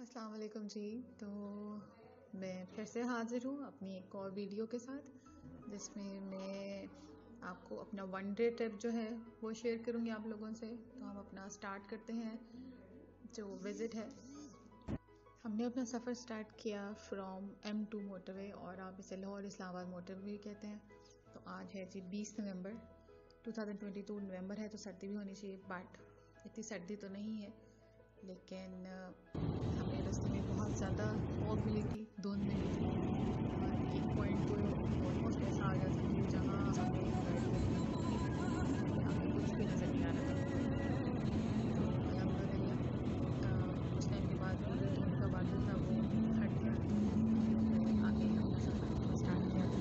अस्सलाम वालेकुम जी। तो मैं फिर से हाज़िर हूँ अपनी एक और वीडियो के साथ, जिसमें मैं आपको अपना वन डे ट्रिप जो है वो शेयर करूँगी आप लोगों से। तो हम अपना स्टार्ट करते हैं जो विज़िट है। हमने अपना सफ़र स्टार्ट किया फ्रॉम M2 मोटरवे, और आप इसे लाहौर इस्लामाबाद मोटरवे भी कहते हैं। तो आज है जी 20 नवंबर 2022। नवंबर है तो सर्दी भी होनी चाहिए, बट इतनी सर्दी तो नहीं है। लेकिन हमें रास्ते में बहुत ज़्यादा फॉग मिली थी, धुंध मिली थी, और एक पॉइंट तो ऑलमोस्ट ऐसा आ गया था कि जहाँ हमें गाड़ी करनी थी हमें कुछ भी नज़र नहीं आ रहा था। तो अल्हम्दुलिल्लाह कुछ टाइम के बाद वो जो धुंध का बादल था वो हट गया, तो फिर आगे हमने सफ़र स्टार्ट किया था।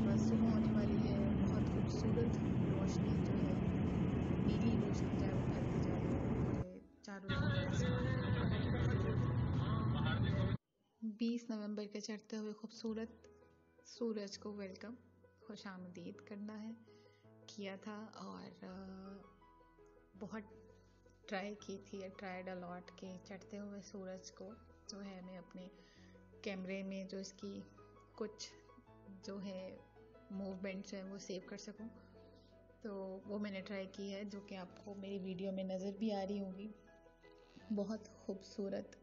बस सुबह होने वाली है, बहुत खूबसूरत रोशनी जो है, नीली रोशनी जो है वो फैलती जा रही है पूरे चारों तरफ आसमान में। 20 नवंबर के चढ़ते हुए खूबसूरत सूरज को वेलकम, खुशामदीद करना है किया था। और बहुत ट्राई की थी, ट्राइड अलॉट के चढ़ते हुए सूरज को जो है मैं अपने कैमरे में जो इसकी कुछ जो है मूवमेंट्स हैं वो सेव कर सकूं। तो वो मैंने ट्राई की है, जो कि आपको मेरी वीडियो में नज़र भी आ रही होगी। बहुत खूबसूरत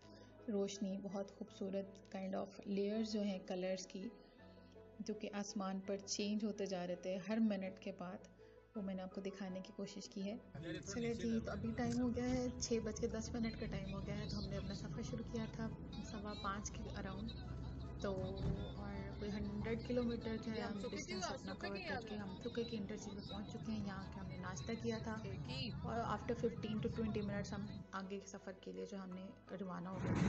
रोशनी, बहुत खूबसूरत काइंड ऑफ लेयर्स जो हैं कलर्स की, जो कि आसमान पर चेंज होते जा रहे थे हर मिनट के बाद, वो मैंने आपको दिखाने की कोशिश की है। चलिए जी, तो अभी टाइम हो गया है 6:10 का टाइम हो गया है। तो हमने अपना सफ़र शुरू किया था 5:15 के अराउंड। तो और कोई 100 किलोमीटर जो है हम डिस्टेंस अपना कवर करके हम सुके की इंटरचेंज पे पहुंच चुके हैं। यहाँ के हमने नाश्ता किया था, और आफ्टर 15 to 20 मिनट्स हम आगे के सफ़र के लिए जो हमने रवाना हो गए थे।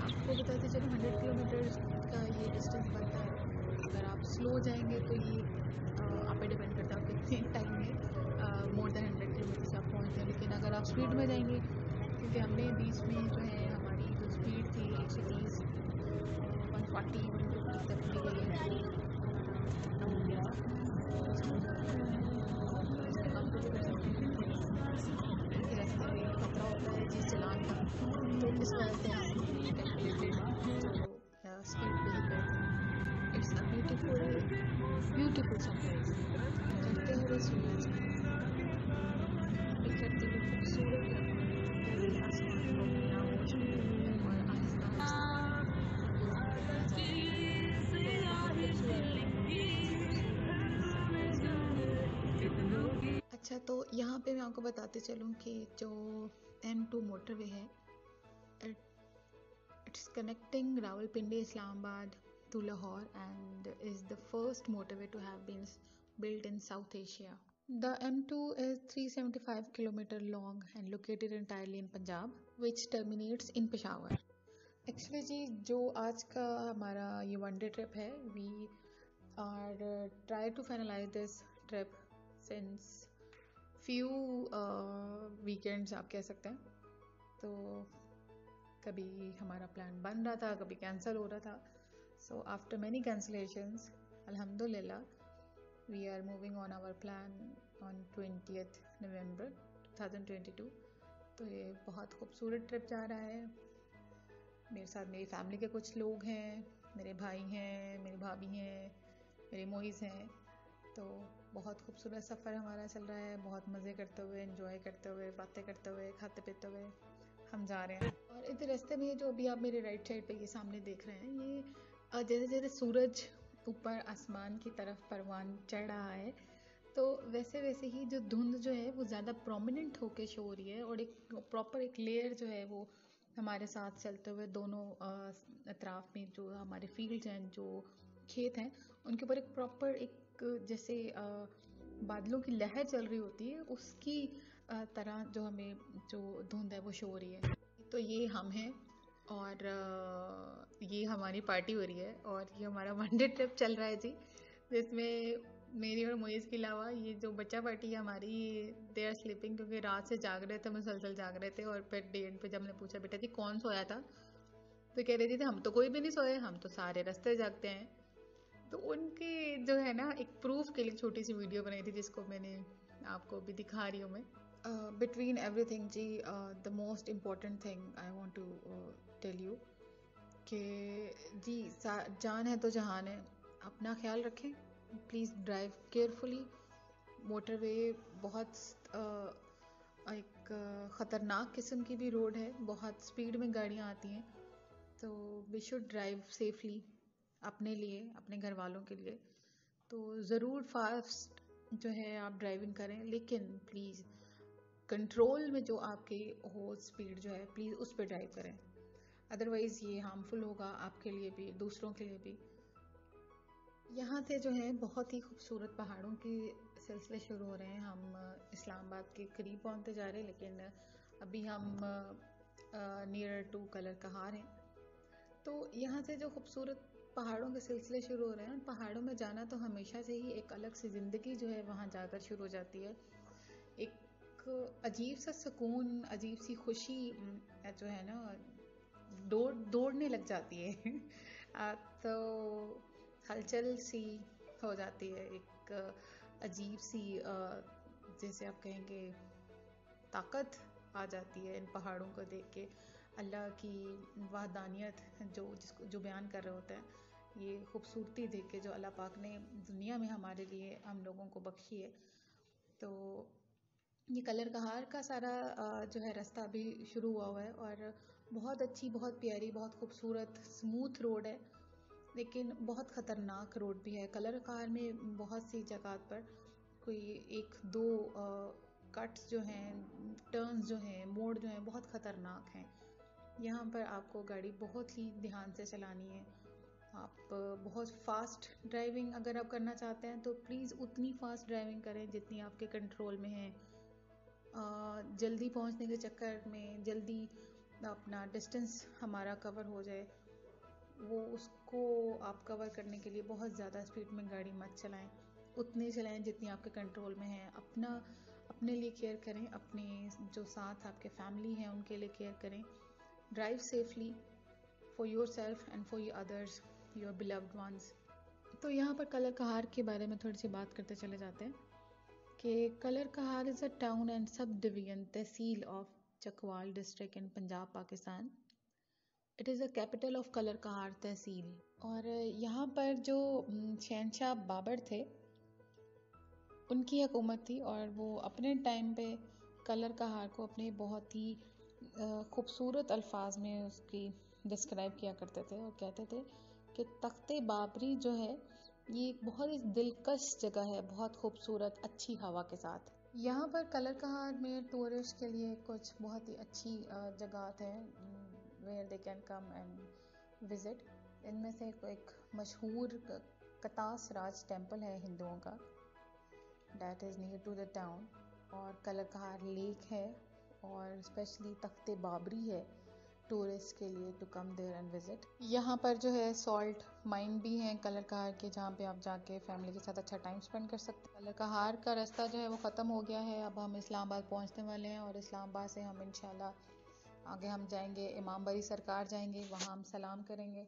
आपको बताते चलो 100 किलोमीटर का ये डिस्टेंस बनता है। अगर आप स्लो जाएंगे तो ये आप पे डिपेंड करता है कितने टाइम में मोर देन 100 किलोमीटर आप पहुँच जाए। लेकिन अगर आप स्पीड में जाएंगे, क्योंकि हमने बीच में जो है हमारी जो स्पीड थी 130 140 150 तक भी गई है, तो हमारा हो गया इसमें कम कुछ कर सकते हैं, क्योंकि रास्ते में खतरा होता है जी चलान का। तो इस वजह से हम कैलकुलेटेड जो स्पीड पे ही गए थे। इट्स अ ब्यूटीफुल सनराइज, चढ़ते हुए सूरज बिखरती हुई खूबसूरत लपटें पूरे आसमान को अपनी आगोश में ले रही है, और आहिस्ता आहिस्ता वो बढ़ता जा रहा है। तो बहुत खूबसूरत, बहुत खूबसूरत सनराइज है। अच्छा, तो यहाँ पे मैं आपको बताते चलूँ कि जो M2 मोटरवे है, it's connecting Rawalpindi Islamabad to Lahore, and is the first motorway to have been built in South Asia. The M2 is 375 km long and located entirely in Punjab, which terminates in Peshawar. Actually जी, जो आज का हमारा ये one day trip है, we are try to finalize this trip since few weekends आप कह सकते हैं। तो कभी हमारा प्लान बन रहा था, कभी कैंसिल हो रहा था। सो आफ्टर मैनी कैंसलेशंस, अल्हम्दुलिल्लाह we are moving on our plan on 20th November 2022। तो ये बहुत खूबसूरत ट्रिप जा रहा है। मेरे साथ मेरी फैमिली के कुछ लोग हैं, मेरे भाई हैं, मेरी भाभी हैं, मेरे मोइज़ हैं। तो बहुत खूबसूरत सफ़र हमारा चल रहा है, बहुत मज़े करते हुए, एंजॉय करते हुए, बातें करते हुए, खाते पीते हुए हम जा रहे हैं। और इधर रास्ते में जो अभी आप मेरे राइट साइड पे ये सामने देख रहे हैं, ये जैसे जैसे सूरज ऊपर आसमान की तरफ परवान चढ़ रहा है, तो वैसे वैसे ही जो धुंध जो है वो ज़्यादा प्रोमिनेंट होके शो हो रही है, और एक प्रॉपर एक लेयर जो है वो हमारे साथ चलते हुए दोनों अतराफ में जो हमारे फील्ड्स हैं, जो खेत हैं, उनके ऊपर एक प्रॉपर एक जैसे बादलों की लहर चल रही होती है, उसकी तरह जो हमें जो धुंध है वो शो हो रही है। तो ये हम हैं, और ये हमारी पार्टी हो रही है, और ये हमारा वन डे ट्रिप चल रहा है जी, जिसमें मेरी और मोइज़ के अलावा ये जो बच्चा पार्टी है हमारी, दे आर स्लीपिंग, क्योंकि रात से जाग रहे थे, मुसलसल जाग रहे थे। और फिर डेट पे जब हमने पूछा बेटा जी कौन सोया था, तो कह रही थी हम तो कोई भी नहीं सोए, हम तो सारे रास्ते जागते हैं। तो उनके जो है ना, एक प्रूफ के लिए छोटी सी वीडियो बनाई थी, जिसको मैंने आपको भी दिखा रही हूँ मैं। Between everything ji, the most important thing I want to tell you कि जी जान है तो जहान है, अपना ख्याल रखें, प्लीज़ ड्राइव केयरफुली। मोटरवे बहुत एक ख़तरनाक किस्म की भी रोड है, बहुत स्पीड में गाड़ियाँ आती हैं, तो वी शुड ड्राइव सेफली अपने लिए, अपने घर वालों के लिए। तो ज़रूर फास्ट जो है आप ड्राइविंग करें, लेकिन प्लीज़ कंट्रोल में जो आपकी हो स्पीड जो है, प्लीज़ उस पर ड्राइव करें, अदरवाइज़ ये हार्मफुल होगा आपके लिए भी, दूसरों के लिए भी। यहाँ से जो है बहुत ही खूबसूरत पहाड़ों के सिलसिले शुरू हो रहे हैं। हम इस्लामाबाद के करीब पहुँचते जा रहे हैं, लेकिन अभी हम नियर टू कलर कहार हैं। तो यहाँ से जो खूबसूरत पहाड़ों के सिलसिले शुरू हो रहे हैं, पहाड़ों में जाना तो हमेशा से ही एक अलग सी ज़िंदगी जो है वहाँ जाकर शुरू हो जाती है। एक अजीब सा सुकून, अजीब सी खुशी जो है ना, दौड़ने लग जाती है। तो हलचल सी हो जाती है, एक अजीब सी जैसे आप कहेंगे ताकत आ जाती है इन पहाड़ों को देख के। अल्लाह की वहदानियत जो बयान कर रहे होते हैं, ये खूबसूरती देख के जो अल्लाह पाक ने दुनिया में हमारे लिए हम लोगों को बख्शी है। तो ये कलर कहार का सारा जो है रास्ता अभी शुरू हुआ है, और बहुत अच्छी, बहुत प्यारी, बहुत खूबसूरत स्मूथ रोड है, लेकिन बहुत ख़तरनाक रोड भी है। कलर कहार में बहुत सी जगह पर कोई एक दो कट्स जो हैं, टर्न्स जो हैं, मोड़ जो हैं, बहुत ख़तरनाक हैं। यहाँ पर आपको गाड़ी बहुत ही ध्यान से चलानी है। आप बहुत फास्ट ड्राइविंग अगर आप करना चाहते हैं तो प्लीज़ उतनी फास्ट ड्राइविंग करें जितनी आपके कंट्रोल में है। जल्दी पहुँचने के चक्कर में जल्दी अपना डिस्टेंस हमारा कवर हो जाए, वो उसको आप कवर करने के लिए बहुत ज़्यादा स्पीड में गाड़ी मत चलाएं। उतनी चलाएं जितनी आपके कंट्रोल में है। अपने लिए केयर करें, अपने जो साथ आपके फैमिली हैं उनके लिए केयर करें। Drive safely for your self and for your others, your beloved ones. तो यहाँ पर कलर कहार के बारे में थोड़ी सी बात करते चले जाते हैं कि Kallar Kahar is a town and subdivision tehsil of Chakwal district in Punjab, Pakistan. It is a capital of Kallar Kahar tehsil. और यहाँ पर जो शहनशाह बाबर थे, उनकी हुकूमत थी, और वो अपने टाइम पे कलर कहार को अपने बहुत ही खूबसूरत अल्फाज में उसकी डिस्क्राइब किया करते थे, और कहते थे कि तख्ते बाबरी जो है ये एक बहुत ही दिलकश जगह है, बहुत खूबसूरत, अच्छी हवा के साथ। यहाँ पर कलर कहार में टूरिस्ट के लिए कुछ बहुत ही अच्छी जगह हैं where they can come and visit. इनमें से एक मशहूर कतास राज टेम्पल है हिंदुओं का, that is near to the town. और कलर कहार लेक है, और स्पेशली तख्ते बाबरी है टूरिस्ट के लिए to come there and visit. यहाँ पर जो है सॉल्ट माइन भी हैं कलर कहार के, जहाँ पे आप जाके फैमिली के साथ अच्छा टाइम स्पेंड कर सकते हैं। कलर कहार का रास्ता जो है वो ख़त्म हो गया है, अब हम इस्लामाबाद पहुँचने वाले हैं, और इस्लामाबाद से हम इंशाल्लाह आगे हम जाएंगे इमाम बरी सरकार जाएंगे, वहाँ हम सलाम करेंगे।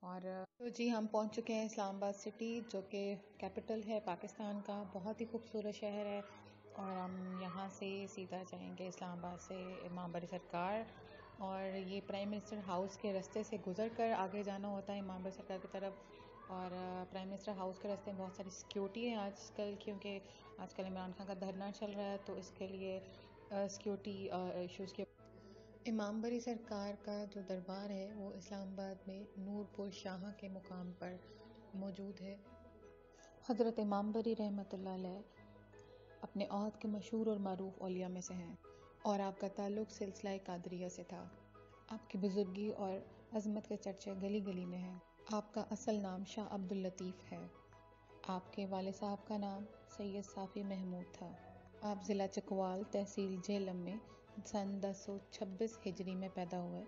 और तो जी हम पहुँच चुके हैं इस्लामाबाद सिटी, जो कि कैपिटल है पाकिस्तान का, बहुत ही खूबसूरत शहर है। और हम यहाँ से सीधा जाएंगे इस्लामाबाद से इमाम बरी सरकार, और ये प्राइम मिनिस्टर हाउस के रास्ते से गुजर कर आगे जाना होता है इमाम बरी सरकार की तरफ। और प्राइम मिनिस्टर हाउस के रास्ते में बहुत सारी सिक्योरिटी है आजकल, क्योंकि आजकल इमरान खान का धरना चल रहा है, तो इसके लिए सिक्योरिटी इश्यूज़ के। इमाम बरी सरकार का जो दरबार है वो इस्लामाबाद में नूरपुर शाह के मुकाम पर मौजूद है। हज़रत इमाम बरी रहमतुल्लाह अलैह अपने औहद के मशहूर और मारूफ औलिया में से हैं, और आपका ताल्लुक़ सिलसिला कादरिया से था। आपकी बुजुर्गी और अज़मत के चर्चे गली गली में हैं। आपका असल नाम शाह अब्दुल लतीफ़ है। आपके वाले साहब का नाम सैयद साफ़ी महमूद था। आप ज़िला चकवाल तहसील झेलम में सन 1026 हिजरी में पैदा हुए।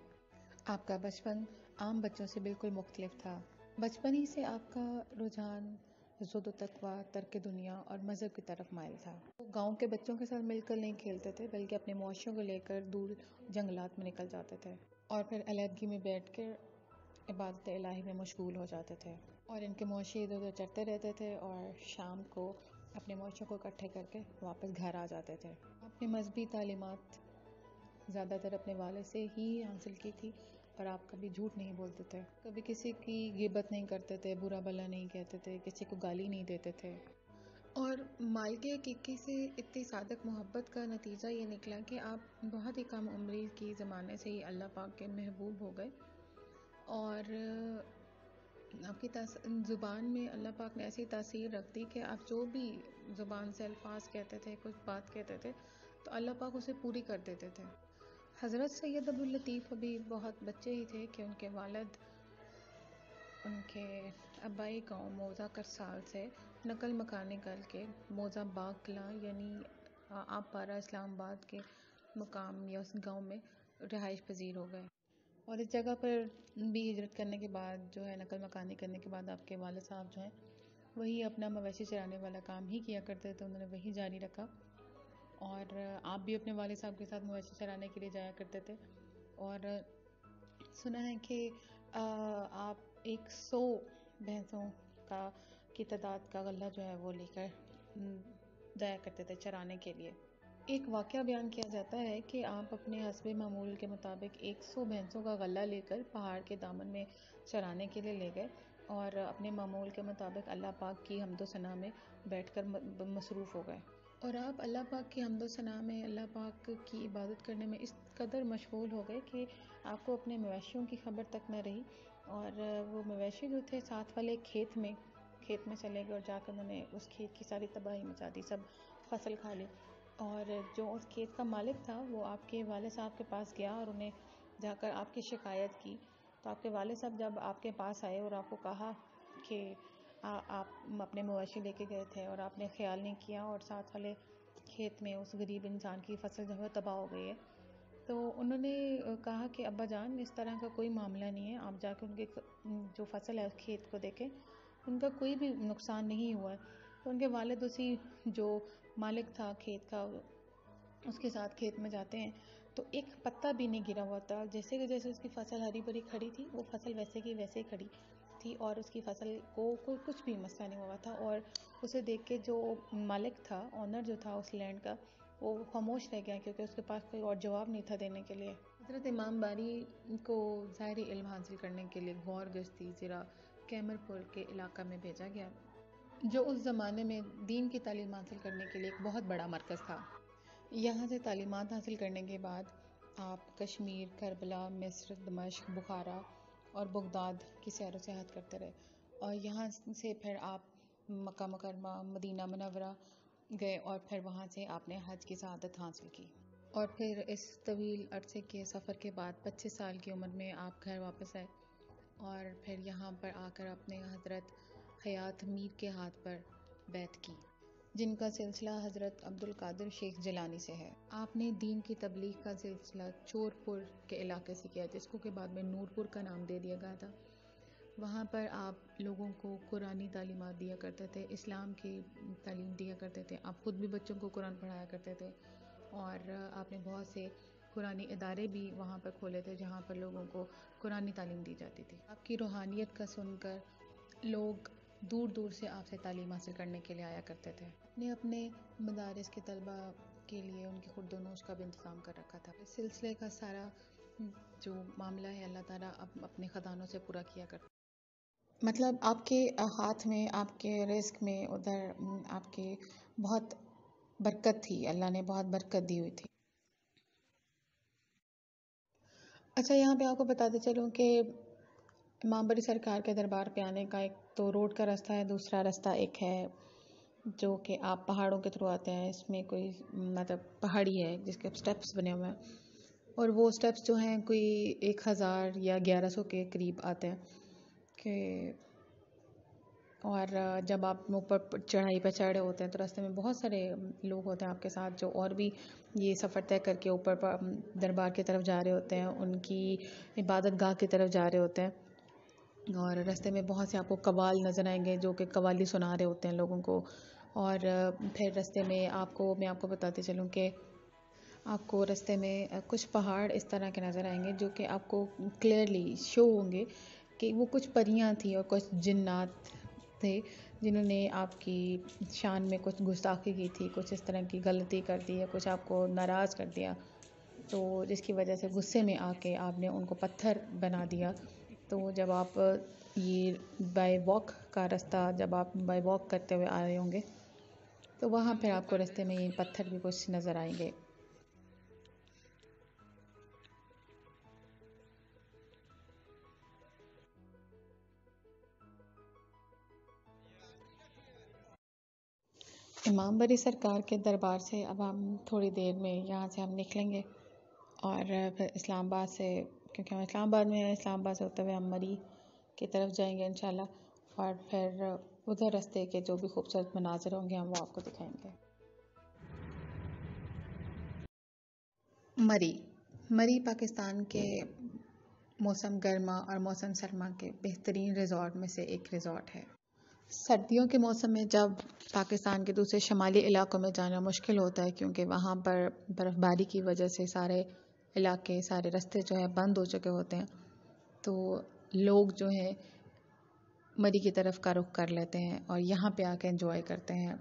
आपका बचपन आम बच्चों से बिल्कुल मुख्तलिफ था। बचपन ही से आपका रुझान ज़ुहद व तक़वा, तर्क दुनिया और मज़हब की तरफ माइल था। वो गांव के बच्चों के साथ मिलकर नहीं खेलते थे, बल्कि अपने मुआशरों को लेकर दूर जंगलात में निकल जाते थे, और फिर अलहदगी में बैठकर इबादत इलाही में मशगूल हो जाते थे। और इनके मुआशरे इधर उधर चलते रहते थे, और शाम को अपने मुआशरों को इकट्ठे करके वापस घर आ जाते थे। आप आपने मजहबी तालीमात ज़्यादातर अपने वालिद से ही हासिल की थी और आप कभी झूठ नहीं बोलते थे, कभी किसी की गिबत नहीं करते थे, बुरा भला नहीं कहते थे, किसी को गाली नहीं देते थे। और मालिक हकीकी से इतनी सादक मोहब्बत का नतीजा ये निकला कि आप बहुत ही कम उम्र की ज़माने से ही अल्लाह पाक के महबूब हो गए और आपकी ज़ुबान में अल्लाह पाक ने ऐसी तासीर रख दी कि आप जो भी ज़ुबान से अल्फाज कहते थे, कुछ बात कहते थे, तो अल्लाह पाक उसे पूरी कर देते थे। हज़रत सैयद अब्दुल लतीफ़ अभी बहुत बच्चे ही थे कि उनके वालिद उनके आबाई गांव मौज़ा करसाल से नकल मकानी करके मौज़ा बाकला यानी आप पारा इस्लामाबाद के मुकाम या उस गांव में रिहाइश पजीर हो गए। और इस जगह पर भी हिजरत करने के बाद जो है नकल मकानी करने के बाद आपके वालिद साहब जो हैं वही अपना मवेशी चराने वाला काम ही किया करते थे, उन्होंने वही जारी रखा और आप भी अपने वालिद साहब के साथ मवेशी चराने के लिए जाया करते थे। और सुना है कि आप 100 भैंसों का की तादाद का गल्ला जो है वो लेकर जाया करते थे चराने के लिए। एक वाक़या बयान किया जाता है कि आप अपने हस्बे मामूल के मुताबिक 100 भैंसों का गल्ला लेकर पहाड़ के दामन में चराने के लिए ले गए और अपने मामूल के मुताबिक अल्लाह पाक की हम्दो सना में बैठकर मसरूफ़ हो गए। और आप अल्लाह पाक की हम्दो सना में अल्लाह पाक की इबादत करने में इस कदर मशगूल हो गए कि आपको अपने मवेशियों की खबर तक न रही और वो मवेशी जो थे साथ वाले खेत में चले गए और जाकर उन्होंने उस खेत की सारी तबाही मचा दी, सब फसल खा ली। और जो उस खेत का मालिक था वो आपके वालिद साहब के पास गया और उन्हें जाकर आपकी शिकायत की। तो आपके वालिद साहब जब आपके पास आए और आपको कहा कि आप अपने मवेशी लेके गए थे और आपने ख्याल नहीं किया और साथ वाले खेत में उस गरीब इंसान की फसल जो है तबाह हो गई है, तो उन्होंने कहा कि अब्बा जान इस तरह का कोई मामला नहीं है, आप जाकर उनके जो फसल है उस खेत को देखें, उनका कोई भी नुकसान नहीं हुआ है। तो उनके वालिद उसी जो मालिक था खेत का उसके साथ खेत में जाते हैं तो एक पत्ता भी नहीं गिरा हुआ था, जैसे कि जैसे उसकी फसल हरी भरी खड़ी थी वो फसल वैसे की वैसे ही खड़ी थी और उसकी फसल को कोई कुछ भी मसला नहीं हुआ था। और उसे देख के जो मालिक था, ऑनर जो था उस लैंड का, वो खामोश रह गया क्योंकि उसके पास कोई और जवाब नहीं था देने के लिए। हज़रत इमाम बारी को ज़ाहिरी इल्म हासिल करने के लिए गौर गश्ती ज़रा कैमरपुर के इलाका में भेजा गया, जो उस ज़माने में दीन की तालीम हासिल करने के लिए एक बहुत बड़ा मरकज़ था। यहाँ से तालीमात हासिल करने के बाद आप कश्मीर, करबला, मिस्र, दमश्क, बुखारा और बगदाद की सैर व सयाहत करते रहे और यहाँ से फिर आप मक्का मुकरमा, मदीना मुनव्वरा गए और फिर वहाँ से आपने हज की सआदत हासिल की। और फिर इस तवील अरसे के सफ़र के बाद 25 साल की उम्र में आप घर वापस आए और फिर यहाँ पर आकर आपने हज़रत हयात मीर के हाथ पर बैत की, जिनका सिलसिला हज़रत अब्दुल कादिर शेख जिलानी से है। आपने दीन की तबलीग का सिलसिला चोरपुर के इलाके से किया, जिसको के बाद में नूरपुर का नाम दे दिया गया था। वहाँ पर आप लोगों को कुरानी तालीमात दिया करते थे, इस्लाम की तालीम दिया करते थे, आप खुद भी बच्चों को कुरान पढ़ाया करते थे और आपने बहुत से कुरानी इदारे भी वहाँ पर खोले थे जहाँ पर लोगों को कुरानी तालीम दी जाती थी। आपकी रूहानियत का सुनकर लोग दूर दूर से आपसे तालीम हासिल करने के लिए आया करते थे। अपने अपने मदारिस के तलबा के लिए उनके खुर्दोनोश का भी इंतज़ाम कर रखा था। इस सिलसिले का सारा जो मामला है अल्लाह ताला अपने ख़जानों से पूरा किया करता। मतलब आपके हाथ में, आपके रिस्क में उधर आपके बहुत बरकत थी, अल्लाह ने बहुत बरकत दी हुई थी। अच्छा, यहाँ पे आपको बताते चलूँ कि इमाम बारी सरकार के दरबार पे आने का एक तो रोड का रास्ता है, दूसरा रास्ता एक है जो कि आप पहाड़ों के थ्रू आते हैं। इसमें कोई मतलब पहाड़ी है जिसके स्टेप्स बने हुए हैं और वो स्टेप्स जो हैं कोई 1000 या 1100 के करीब आते हैं कि और जब आप ऊपर चढ़ाई पर चढ़ रहे होते हैं तो रास्ते में बहुत सारे लोग होते हैं आपके साथ जो और भी ये सफ़र तय करके ऊपर दरबार की तरफ जा रहे होते हैं, उनकी इबादत गाह की तरफ जा रहे होते हैं। और रास्ते में बहुत से आपको कव्वाल नज़र आएंगे जो कि कव्वाली सुना रहे होते हैं लोगों को। और फिर रास्ते में मैं आपको बताते चलूँ कि आपको रास्ते में कुछ पहाड़ इस तरह के नज़र आएंगे जो कि आपको क्लियरली शो होंगे कि वो कुछ परियां थी और कुछ जिन्नात थे जिन्होंने आपकी शान में कुछ गुस्ताखी की थी, कुछ इस तरह की गलती कर दी या कुछ आपको नाराज़ कर दिया, तो जिसकी वजह से गुस्से में आके आपने उनको पत्थर बना दिया। तो जब आप ये बाय वॉक का रास्ता जब आप बाय वॉक करते हुए आ रहे होंगे तो वहाँ पर आपको रास्ते में ये पत्थर भी कुछ नज़र आएंगे। इमाम बरी सरकार के दरबार से अब हम थोड़ी देर में यहाँ से हम निकलेंगे और फिर इस्लामाबाद से, क्योंकि हम इस्लामाबाद में हैं, इस्लामाबाद से होते हुए हम मरी की तरफ जाएंगे इंशाल्लाह, और फिर उधर रास्ते के जो भी खूबसूरत मनाज़र होंगे हम वो आपको दिखाएंगे। मरी पाकिस्तान के मौसम गर्मा और मौसम सर्मा के बेहतरीन रिज़ॉर्ट में से एक रिज़ॉर्ट है। सर्दियों के मौसम में जब पाकिस्तान के दूसरे शुमाली इलाकों में जाना मुश्किल होता है, क्योंकि वहाँ पर बर्फ़बारी की वजह से सारे इलाके, सारे रास्ते जो है बंद हो चुके होते हैं, तो लोग जो है मरी की तरफ का रुख कर लेते हैं और यहाँ पे आके एंजॉय करते हैं।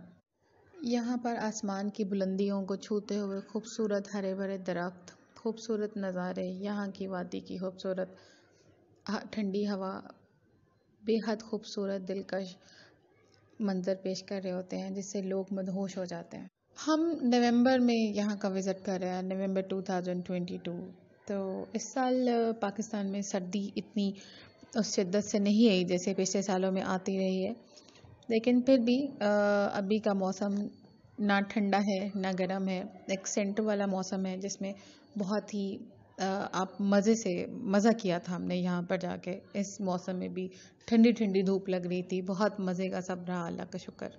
यहाँ पर आसमान की बुलंदियों को छूते हुए खूबसूरत हरे भरे दरख्त, खूबसूरत नज़ारे, यहाँ की वादी की खूबसूरत ठंडी हवा, बेहद खूबसूरत दिलकश मंज़र पेश कर रहे होते हैं जिससे लोग मदहोश हो जाते हैं। हम नवंबर में यहाँ का विज़िट कर रहे हैं, नवंबर 2022। तो इस साल पाकिस्तान में सर्दी इतनी उस शिद्दत से नहीं आई जैसे पिछले सालों में आती रही है, लेकिन फिर भी अभी का मौसम ना ठंडा है ना गर्म है, एक सेंट वाला मौसम है जिसमें बहुत ही आप मज़ा किया था हमने यहाँ पर जाके। इस मौसम में भी ठंडी ठंडी धूप लग रही थी, बहुत मज़े का सब रहा, अल्लाह का शुक्र।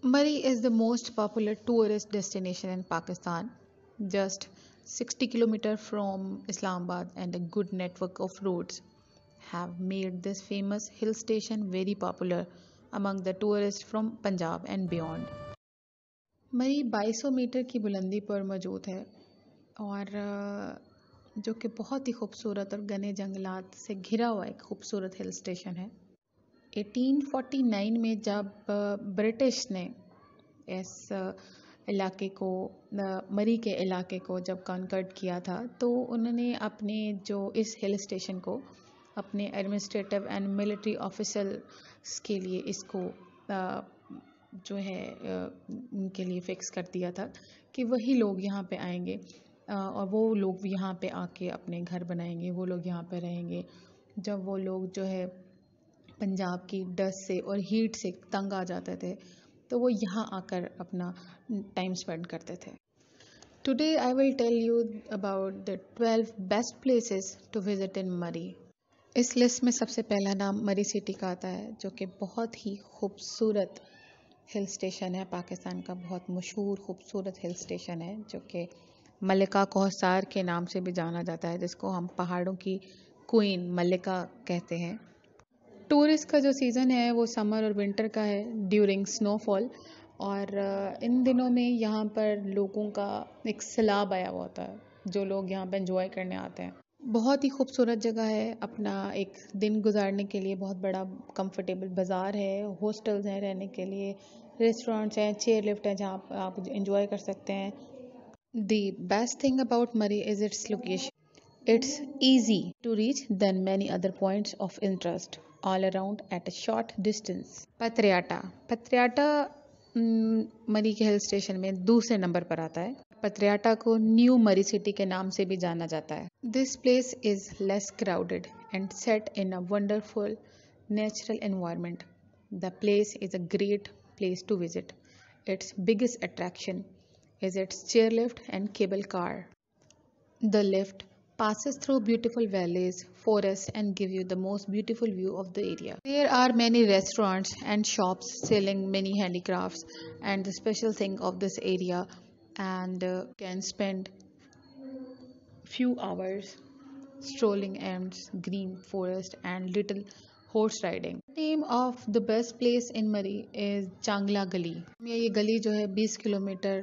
मरी is the most popular tourist destination in Pakistan, just 60 kilometers from Islamabad, and a good network of roads have made this famous hill station very popular among the tourists from Punjab and beyond. मरी 2200 metre की बुलंदी पर मौजूद है और जो कि बहुत ही खूबसूरत और घने जंगलात से घिरा हुआ एक खूबसूरत हिल स्टेशन है। 1849 में जब ब्रिटिश ने इस इलाके को, मरी के इलाके को जब कॉन्कर्ड किया था, तो उन्होंने अपने जो इस हिल स्टेशन को अपने एडमिनिस्ट्रेटिव एंड मिलिट्री ऑफिसर्स के लिए इसको जो है उनके लिए फ़िक्स कर दिया था कि वही लोग यहाँ पे आएंगे और वो लोग यहाँ पे आके अपने घर बनाएंगे, वो लोग यहाँ पे रहेंगे। जब वो लोग जो है पंजाब की डस्ट से और हीट से तंग आ जाते थे तो वो यहाँ आकर अपना टाइम स्पेंड करते थे। Today I will tell you about the 12 best places to visit in Murree. इस लिस्ट में सबसे पहला नाम मरी सिटी का आता है, जो कि बहुत ही खूबसूरत हिल स्टेशन है, पाकिस्तान का बहुत मशहूर खूबसूरत हिल स्टेशन है, जो कि मल्लिका कौसार के नाम से भी जाना जाता है, जिसको हम पहाड़ों की क्वीन मल्लिका कहते हैं। टूरिस्ट का जो सीज़न है वो समर और विंटर का है, ड्यूरिंग स्नोफॉल, और इन दिनों में यहाँ पर लोगों का एक सैलाब आया हुआ होता है जो लोग यहाँ पर एंजॉय करने आते हैं। बहुत ही खूबसूरत जगह है, अपना एक दिन गुजारने के लिए बहुत बड़ा कंफर्टेबल बाज़ार है, हॉस्टल्स हैं रहने के लिए, रेस्टोरेंट्स हैं, चेयर लिफ्ट हैं जहाँ आप एंजॉय कर सकते हैं। The best thing about Murray is its location. It's easy to reach than many other points of interest all around at a short distance. पत्रियाटा मरी के हिल स्टेशन में दूसरे नंबर पर आता है। पत्रियाटा को न्यू मरी सिटी के नाम से भी जाना जाता है। This place is less crowded and set in a wonderful natural environment. The place is a great place to visit. Its biggest attraction is its chairlift and cable car. The lift passes through beautiful valleys, forests, and give you the most beautiful view of the area. There are many restaurants and shops selling many handicrafts, and the special thing of this area, and can spend few hours strolling ends, green forest, and little horse riding. The name of the best place in Murray is चांगला गली। ये गली जो है 20 kilometre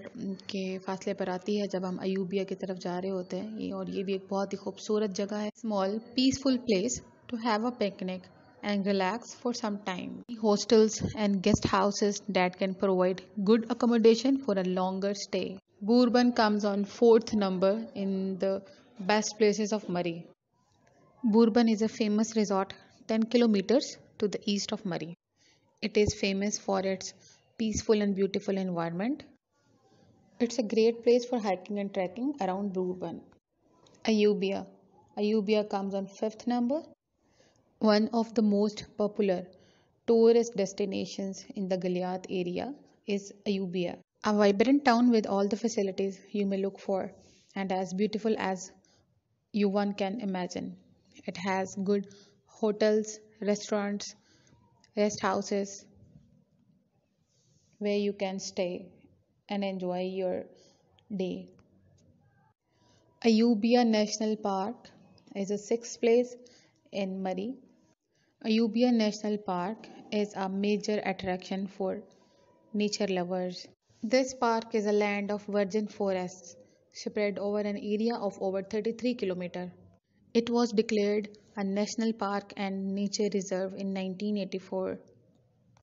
के फासले पर आती है जब हम अयूबिया की तरफ जा रहे होते हैं, और ये भी एक बहुत ही खूबसूरत जगह है। Small peaceful place to have a picnic and relax for some time. Hostels and guest houses that can provide good accommodation for a longer stay. Bourbon comes on fourth number in the best places of Murray. Bourbon is a famous resort 10 kilometers to the east of Murray. It is famous for its peaceful and beautiful environment. It's a great place for hiking and trekking around Bourbon. Ayubia. Ayubia comes on fifth number. One of the most popular tourist destinations in the Goliath area is Ayubia, a vibrant town with all the facilities you may look for and as beautiful as you one can imagine. It has good hotels, restaurants, rest houses where you can stay and enjoy your day. Ayubia National Park is a sixth place in Murray. Ayubia National Park is a major attraction for nature lovers. This park is a land of virgin forests spread over an area of over 33 km. It was declared a national park and nature reserve in 1984.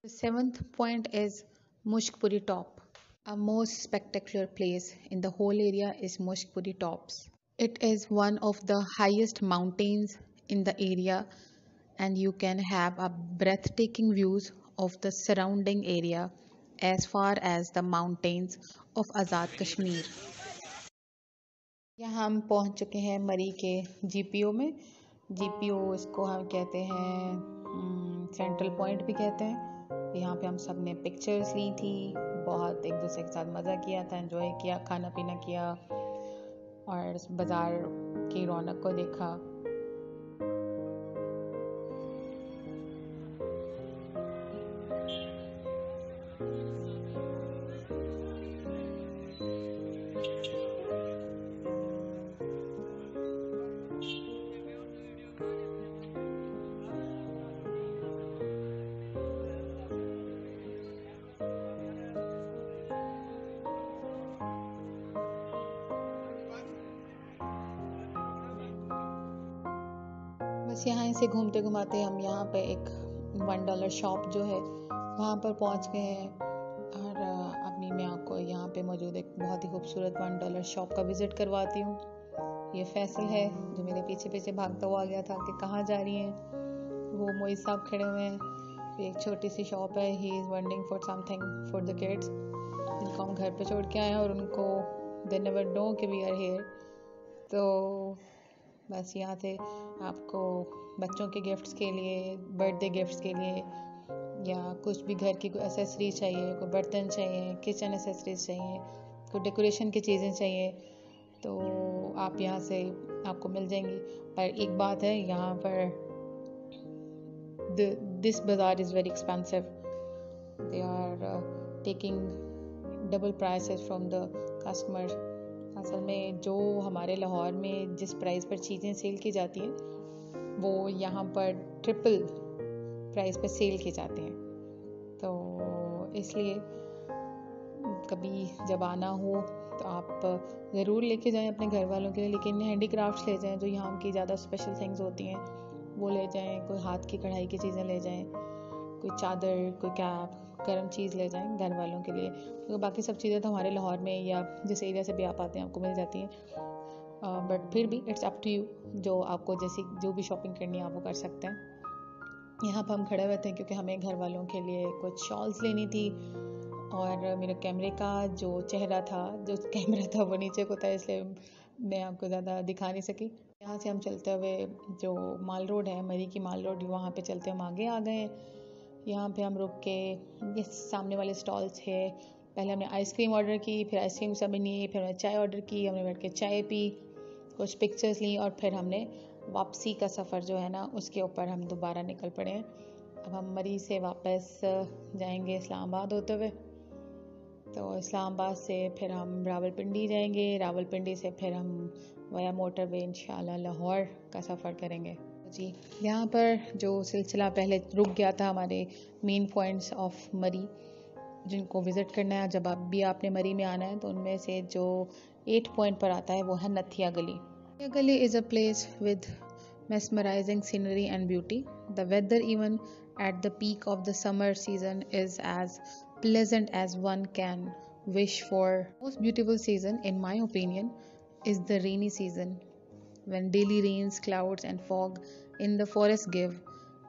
The seventh point is Mushkpuri Top. A most spectacular place in the whole area is Mushkpuri Tops. It is one of the highest mountains in the area and you can have a breathtaking views of the surrounding area as far as the mountains of Azad Kashmir. यहाँ हम पहुँच चुके हैं मरी के GPO में। GPO इसको हम कहते हैं सेंट्रल पॉइंट भी कहते हैं। यहाँ पे हम सब ने पिक्चर्स ली थी, बहुत एक दूसरे के साथ मज़ा किया था, एंजॉय किया, खाना पीना किया और बाज़ार की रौनक को देखा। बस यहाँ से घूमते घुमाते हम यहाँ पे एक $1 शॉप जो है वहाँ पर पहुँच गए हैं और अभी मैं आपको यहाँ पे मौजूद एक बहुत ही खूबसूरत $1 शॉप का विज़िट करवाती हूँ। ये फैसल है जो मेरे पीछे पीछे भागता हुआ आ गया था कि कहाँ जा रही हैं। वो मोई साहब खड़े हुए हैं। एक छोटी सी शॉप है, he is वंडिंग for something for the kids, जिनको हम घर पे छोड़ के आए हैं और उनको दे नेवर नो कि वी आर हियर। तो बस यहाँ से आपको बच्चों के गिफ्ट्स के लिए, बर्थडे गिफ्ट्स के लिए या कुछ भी घर की कोई एसेसरीज चाहिए, कोई बर्तन चाहिए, किचन एसेसरीज चाहिए, कोई डेकोरेशन की चीज़ें चाहिए तो आप यहाँ से आपको मिल जाएंगी। पर एक बात है, यहाँ पर दिस बाज़ार is very expensive. They are taking double prices from the customers. असल में जो हमारे लाहौर में जिस प्राइस पर चीज़ें सेल की जाती हैं वो यहाँ पर ट्रिपल प्राइस पर सेल की जाती हैं। तो इसलिए कभी जब आना हो तो आप ज़रूर लेके जाएं अपने घर वालों के लिए, लेकिन हैंडीक्राफ्ट्स ले जाएं जो यहाँ की ज़्यादा स्पेशल थिंग्स होती हैं वो ले जाएं। कोई हाथ की कढ़ाई की चीज़ें ले जाएं, कोई चादर, कोई कैप, गर्म चीज़ ले जाएं घर वालों के लिए। तो बाकी सब चीज़ें तो हमारे लाहौर में या जिस एरिया से भी आप आते हैं आपको मिल जाती हैं। बट फिर भी इट्स अप टू यू, जो आपको जैसी जो भी शॉपिंग करनी है आप वो कर सकते हैं। यहाँ पर हम खड़े हुए थे क्योंकि हमें घर वालों के लिए कुछ शॉल्स लेनी थी और मेरे कैमरे का जो चेहरा था, जो कैमरा था वो नीचे को था, इसलिए मैं आपको ज़्यादा दिखा नहीं सकी। यहाँ से हम चलते हुए जो माल रोड है, मरी की माल रोड, वहाँ पे चलते हम आगे आ गए। यहाँ पे हम रुक के ये सामने वाले स्टॉल थे। पहले हमने आइसक्रीम ऑर्डर की, फिर आइसक्रीम सब बनी, फिर हमने चाय ऑर्डर की, हमने बैठ के चाय पी, कुछ पिक्चर्स ली और फिर हमने वापसी का सफ़र जो है ना उसके ऊपर हम दोबारा निकल पड़े। अब हम मरी से वापस जाएंगे इस्लामाबाद होते हुए। तो इस्लामाबाद से फिर हम रावलपिंडी जाएंगे, रावलपिंडी से फिर हम वाया मोटरवे इंशाल्लाह लाहौर का सफ़र करेंगे। जी, यहाँ पर जो सिलसिला पहले रुक गया था हमारे मेन पॉइंट्स ऑफ मरी जिनको विज़िट करना है, जब आप भी आपने मरी में आना है तो उनमें से जो 8 पॉइंट पर आता है वो है नथिया गली। नथिया गली is a place with mesmerizing scenery and beauty. The weather, even at the peak of the summer season, is as pleasant as one can wish for. Most beautiful season, in my opinion, is the rainy season, when daily rains, clouds, and fog in the forest give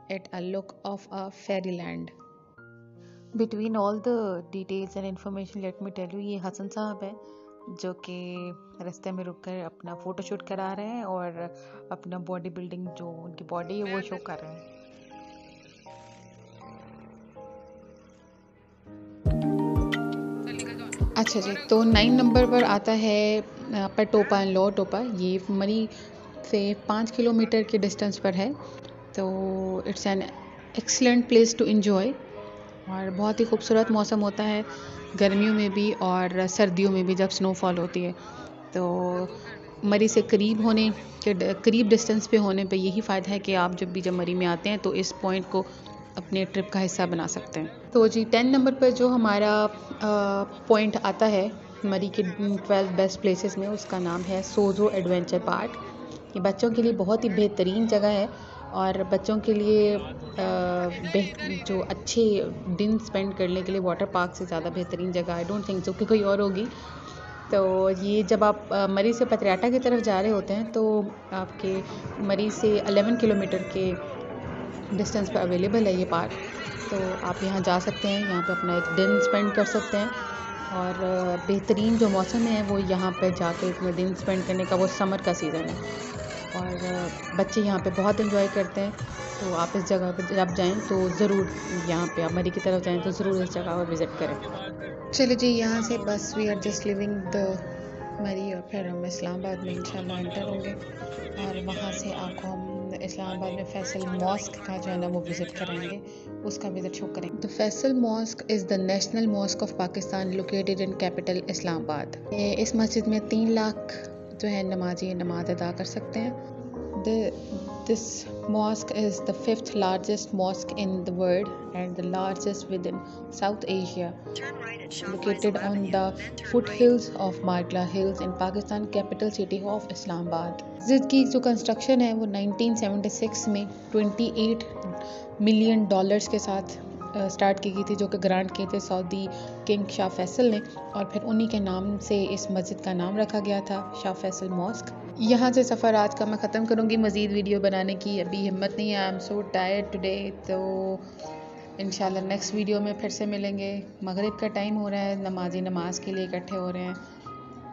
it a look of a fairyland. Between all the details and information, let me tell you, ये हसन साहब है जो कि रास्ते में रुक कर अपना फ़ोटो शूट करा रहे हैं और अपना बॉडी बिल्डिंग जो उनकी बॉडी है वो शो कर रहे हैं। अच्छा जी, तो 9 नंबर पर आता है पटोपा एंड लोअर टोपा। ये मरी से 5 किलोमीटर के डिस्टेंस पर है। तो it's an excellent place to enjoy और बहुत ही खूबसूरत मौसम होता है गर्मियों में भी और सर्दियों में भी जब स्नोफॉल होती है। तो मरी से करीब डिस्टेंस पे होने पे यही फ़ायदा है कि आप जब मरी में आते हैं तो इस पॉइंट को अपने ट्रिप का हिस्सा बना सकते हैं। तो जी 10 नंबर पर जो हमारा पॉइंट आता है मरी के 12 बेस्ट प्लेसेस में, उसका नाम है सोजो एडवेंचर पार्क। ये बच्चों के लिए बहुत ही बेहतरीन जगह है और बच्चों के लिए जो अच्छे दिन स्पेंड करने के लिए वाटर पार्क से ज़्यादा बेहतरीन जगह आई डोंट थिंक सो कि कोई और होगी। तो ये जब आप मरी से पतियाटा की तरफ जा रहे होते हैं तो आपके मरी से 11 किलोमीटर के डिस्टेंस पर अवेलेबल है ये पार्क। तो आप यहाँ जा सकते हैं, यहाँ पे अपना एक दिन स्पेंड कर सकते हैं और बेहतरीन जो मौसम है वो यहाँ पे जाके इसमें दिन स्पेंड करने का वो समर का सीज़न है और बच्चे यहाँ पे बहुत एंजॉय करते हैं। तो आप इस जगह पर जब जाएं तो ज़रूर यहाँ पे आप मरी की तरफ जाएं तो ज़रूर इस जगह पर विज़िट करें। चलिए जी, यहाँ से बस we are just leaving the Murree और फिर हम इस्लामाबाद में इंशाल्लाह एंटर होंगे और वहाँ से आपको हम इस्लामाबाद में फैसल मॉस्क का जो है ना वो विज़िट कराएंगे, उसका विज़िट शो करेंगे। The Faisal mosque is the national mosque of Pakistan located in capital Islamabad. इस मस्जिद में 3 लाख जो है नमाजी नमाज अदा कर सकते हैं। This mosque is the 5th largest mosque in the world and the largest within South Asia, located on the foothills of Margla Hills in Pakistan capital city of Islamabad. मस्जिद की जो कंस्ट्रक्शन है वो 1976 में $28 मिलियन के साथ start की गई थी, जो कि ग्रांट किए थे सऊदी किंग शाह फैसल ने और फिर उन्हीं के नाम से इस मस्जिद का नाम रखा गया था, शाह फैसल मॉस्क। यहाँ से सफ़र आज का मैं ख़त्म करूँगी, मज़ीद वीडियो बनाने की अभी हिम्मत नहीं है, I am so tired today. तो इंशाल्लाह नेक्स्ट वीडियो में फिर से मिलेंगे। मगरिब का टाइम हो रहा है, नमाज के लिए इकट्ठे हो रहे हैं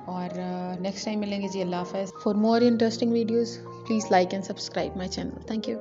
और नेक्स्ट टाइम मिलेंगे जी। अल्लाह हाफ़िज़। For more interesting videos please like and subscribe my channel. Thank you.